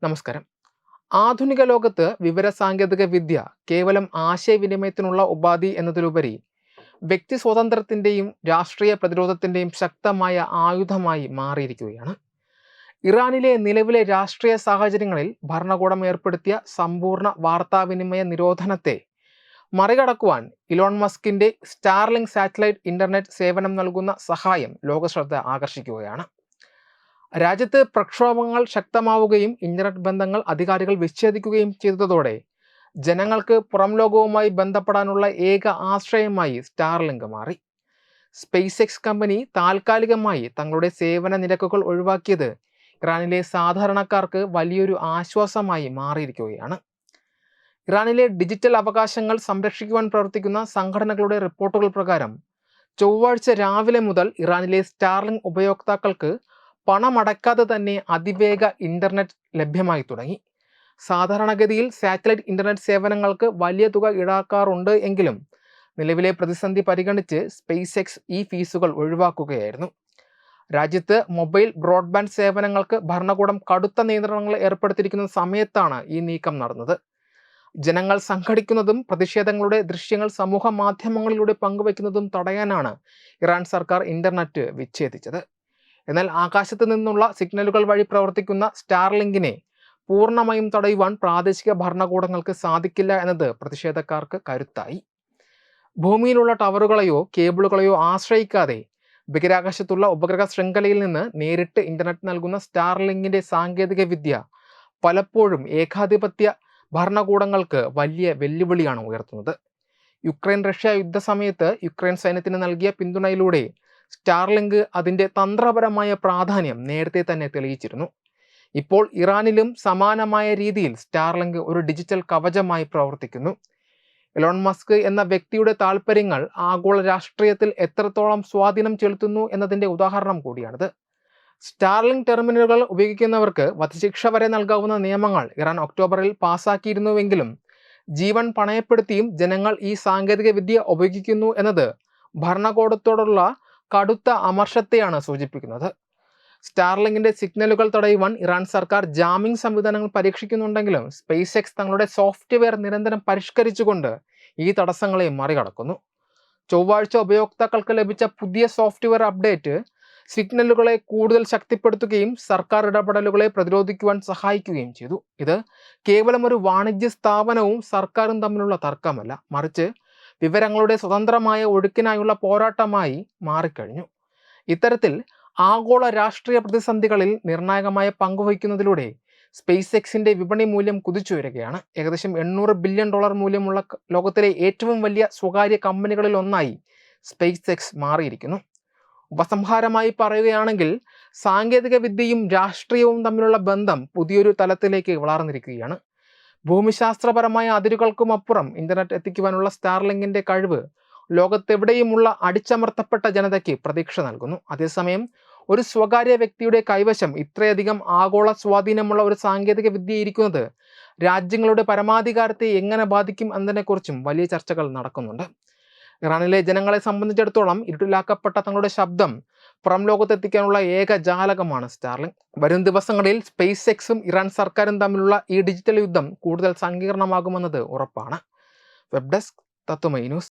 നമസ്കാരം. ആധുനിക ലോകത്ത് വിവരസാങ്കേതിക വിദ്യ കേവലം ആശയവിനിമയത്തിനുള്ള ഉപാധി എന്നതിലുപരി വ്യക്തി സ്വാതന്ത്ര്യത്തിൻ്റെയും രാഷ്ട്രീയ പ്രതിരോധത്തിൻ്റെയും ശക്തമായ ആയുധമായി മാറിയിരിക്കുകയാണ്. ഇറാനിലെ നിലവിലെ രാഷ്ട്രീയ സാഹചര്യങ്ങളിൽ ഭരണകൂടം ഏർപ്പെടുത്തിയ സമ്പൂർണ്ണ വാർത്താവിനിമയ നിരോധനത്തെ മറികടക്കുവാൻ ഇലോൺ മസ്കിൻ്റെ സ്റ്റാർലിങ്ക് സാറ്റലൈറ്റ് ഇൻ്റർനെറ്റ് സേവനം നൽകുന്ന സഹായം ലോകശ്രദ്ധ ആകർഷിക്കുകയാണ്. രാജ്യത്ത് പ്രക്ഷോഭങ്ങൾ ശക്തമാവുകയും ഇന്റർനെറ്റ് ബന്ധങ്ങൾ അധികാരികൾ വിച്ഛേദിക്കുകയും ചെയ്തതോടെ ജനങ്ങൾക്ക് പുറം ലോകവുമായി ബന്ധപ്പെടാനുള്ള ഏക ആശ്രയമായി സ്റ്റാർലിങ്ക് മാറി. സ്പേസ് എക്സ് കമ്പനി താൽക്കാലികമായി തങ്ങളുടെ സേവന നിരക്കുകൾ ഒഴിവാക്കിയത് ഇറാനിലെ സാധാരണക്കാർക്ക് വലിയൊരു ആശ്വാസമായി മാറിയിരിക്കുകയാണ്. ഇറാനിലെ ഡിജിറ്റൽ അവകാശങ്ങൾ സംരക്ഷിക്കുവാൻ പ്രവർത്തിക്കുന്ന സംഘടനകളുടെ റിപ്പോർട്ടുകൾ പ്രകാരം ചൊവ്വാഴ്ച രാവിലെ മുതൽ ഇറാനിലെ സ്റ്റാർലിങ്ക് ഉപയോക്താക്കൾക്ക് പണമടക്കാതെ തന്നെ അതിവേഗ ഇൻ്റർനെറ്റ് ലഭ്യമായി തുടങ്ങി. സാധാരണഗതിയിൽ സാറ്റലൈറ്റ് ഇൻ്റർനെറ്റ് സേവനങ്ങൾക്ക് വലിയ തുക ഈടാക്കാറുണ്ട് എങ്കിലും നിലവിലെ പ്രതിസന്ധി പരിഗണിച്ച് സ്പേസ് എക്സ് ഈ ഫീസുകൾ ഒഴിവാക്കുകയായിരുന്നു. രാജ്യത്ത് മൊബൈൽ ബ്രോഡ്ബാൻഡ് സേവനങ്ങൾക്ക് ഭരണകൂടം കടുത്ത നിയന്ത്രണങ്ങൾ ഏർപ്പെടുത്തിയിരിക്കുന്ന സമയത്താണ് ഈ നീക്കം നടന്നത്. ജനങ്ങൾ സംഘടിക്കുന്നതും പ്രതിഷേധങ്ങളുടെ ദൃശ്യങ്ങൾ സമൂഹ മാധ്യമങ്ങളിലൂടെ പങ്കുവയ്ക്കുന്നതും തടയാനാണ് ഇറാൻ സർക്കാർ ഇൻ്റർനെറ്റ് വിച്ഛേദിച്ചത്. എന്നാൽ ആകാശത്ത് നിന്നുള്ള സിഗ്നലുകൾ വഴി പ്രവർത്തിക്കുന്ന സ്റ്റാർലിങ്കിനെ പൂർണ്ണമായും തടയുവാൻ പ്രാദേശിക ഭരണകൂടങ്ങൾക്ക് സാധിക്കില്ല എന്നത് പ്രതിഷേധക്കാർക്ക് കരുത്തായി. ഭൂമിയിലുള്ള ടവറുകളെയോ കേബിളുകളെയോ ആശ്രയിക്കാതെ ബഹിരാകാശത്തുള്ള ഉപഗ്രഹ ശൃംഖലയിൽ നിന്ന് നേരിട്ട് ഇൻ്റർനെറ്റ് നൽകുന്ന സ്റ്റാർലിങ്കിൻ്റെ സാങ്കേതിക വിദ്യ പലപ്പോഴും ഏകാധിപത്യ ഭരണകൂടങ്ങൾക്ക് വലിയ വെല്ലുവിളിയാണ് ഉയർത്തുന്നത്. യുക്രൈൻ റഷ്യ യുദ്ധസമയത്ത് യുക്രൈൻ സൈന്യത്തിന് നൽകിയ പിന്തുണയിലൂടെ സ്റ്റാർലിങ്ക് അതിൻ്റെ തന്ത്രപരമായ പ്രാധാന്യം നേരത്തെ തന്നെ തെളിയിച്ചിരുന്നു. ഇപ്പോൾ ഇറാനിലും സമാനമായ രീതിയിൽ സ്റ്റാർലിങ്ക് ഒരു ഡിജിറ്റൽ കവചമായി പ്രവർത്തിക്കുന്നു. എലോൺ മസ്ക് എന്ന വ്യക്തിയുടെ താൽപ്പര്യങ്ങൾ ആഗോള രാഷ്ട്രീയത്തിൽ എത്രത്തോളം സ്വാധീനം ചെലുത്തുന്നു എന്നതിൻ്റെ ഉദാഹരണം കൂടിയാണിത്. സ്റ്റാർലിങ്ക് ടെർമിനലുകൾ ഉപയോഗിക്കുന്നവർക്ക് വധശിക്ഷ വരെ നൽകാവുന്ന നിയമങ്ങൾ ഇറാൻ ഒക്ടോബറിൽ പാസാക്കിയിരുന്നുവെങ്കിലും ജീവൻ പണയപ്പെടുത്തിയും ജനങ്ങൾ ഈ സാങ്കേതിക വിദ്യ ഉപയോഗിക്കുന്നു എന്നത് ഭരണകൂടത്തോടുള്ള കടുത്ത അമർഷത്തെയാണ് സൂചിപ്പിക്കുന്നത്. സ്റ്റാർലിങ്കിന്റെ സിഗ്നലുകൾ തടയുവാൻ ഇറാൻ സർക്കാർ ജാമിംഗ് സംവിധാനങ്ങൾ പരീക്ഷിക്കുന്നുണ്ടെങ്കിലും സ്പേസ് എക്സ് തങ്ങളുടെ സോഫ്റ്റ്വെയർ നിരന്തരം പരിഷ്കരിച്ചുകൊണ്ട് ഈ തടസ്സങ്ങളെ മറികടക്കുന്നു. ചൊവ്വാഴ്ച ഉപയോക്താക്കൾക്ക് ലഭിച്ച പുതിയ സോഫ്റ്റ്വെയർ അപ്ഡേറ്റ് സിഗ്നലുകളെ കൂടുതൽ ശക്തിപ്പെടുത്തുകയും സർക്കാർ ഇടപെടലുകളെ പ്രതിരോധിക്കുവാൻ സഹായിക്കുകയും ചെയ്തു. ഇത് കേവലം ഒരു വാണിജ്യ സ്ഥാപനവും സർക്കാരും തമ്മിലുള്ള തർക്കമല്ല, മറിച്ച് വിവരങ്ങളുടെ സ്വതന്ത്രമായ ഒഴുക്കിനായുള്ള പോരാട്ടമായി മാറിക്കഴിഞ്ഞു. ഇത്തരത്തിൽ ആഗോള രാഷ്ട്രീയ പ്രതിസന്ധികളിൽ നിർണായകമായ പങ്കുവഹിക്കുന്നതിലൂടെ സ്പേസ് എക്സിൻ്റെ വിപണി മൂല്യം കുതിച്ചുയരുകയാണ്. ഏകദേശം $800 ബില്യൺ മൂല്യമുള്ള ലോകത്തിലെ ഏറ്റവും വലിയ സ്വകാര്യ കമ്പനികളിൽ ഒന്നായി സ്പേസ് എക്സ് മാറിയിരിക്കുന്നു. ഉപസംഹാരമായി പറയുകയാണെങ്കിൽ സാങ്കേതിക വിദ്യയും രാഷ്ട്രീയവും തമ്മിലുള്ള ബന്ധം പുതിയൊരു തലത്തിലേക്ക് വളർന്നിരിക്കുകയാണ്. ഭൂമിശാസ്ത്രപരമായ അതിരുകൾക്കുമപ്പുറം ഇൻ്റർനെറ്റ് എത്തിക്കുവാനുള്ള സ്റ്റാർലിങ്കിൻ്റെ കഴിവ് ലോകത്തെവിടെയുമുള്ള അടിച്ചമർത്തപ്പെട്ട ജനതയ്ക്ക് പ്രതീക്ഷ നൽകുന്നു. അതേസമയം ഒരു സ്വകാര്യ വ്യക്തിയുടെ കൈവശം ഇത്രയധികം ആഗോള സ്വാധീനമുള്ള ഒരു സാങ്കേതിക വിദ്യ ഇരിക്കുന്നത് രാജ്യങ്ങളുടെ പരമാധികാരത്തെ എങ്ങനെ ബാധിക്കും എന്നതിനെക്കുറിച്ചും വലിയ ചർച്ചകൾ നടക്കുന്നുണ്ട്. ഇറാനിലെ ജനങ്ങളെ സംബന്ധിച്ചിടത്തോളം ഇരുട്ടിലാക്കപ്പെട്ട തങ്ങളുടെ ശബ്ദം പുറം ലോകത്തെത്തിക്കാനുള്ള ഏക ജാലകമാണ് സ്റ്റാർലിങ്ക്. വരും ദിവസങ്ങളിൽ സ്പേസ് എക്സും ഇറാൻ സർക്കാരും തമ്മിലുള്ള ഈ ഡിജിറ്റൽ യുദ്ധം കൂടുതൽ സങ്കീർണമാകുമെന്നത് ഉറപ്പാണ്. വെബ് ഡെസ്ക് തത്വമൈ ന്യൂസ്.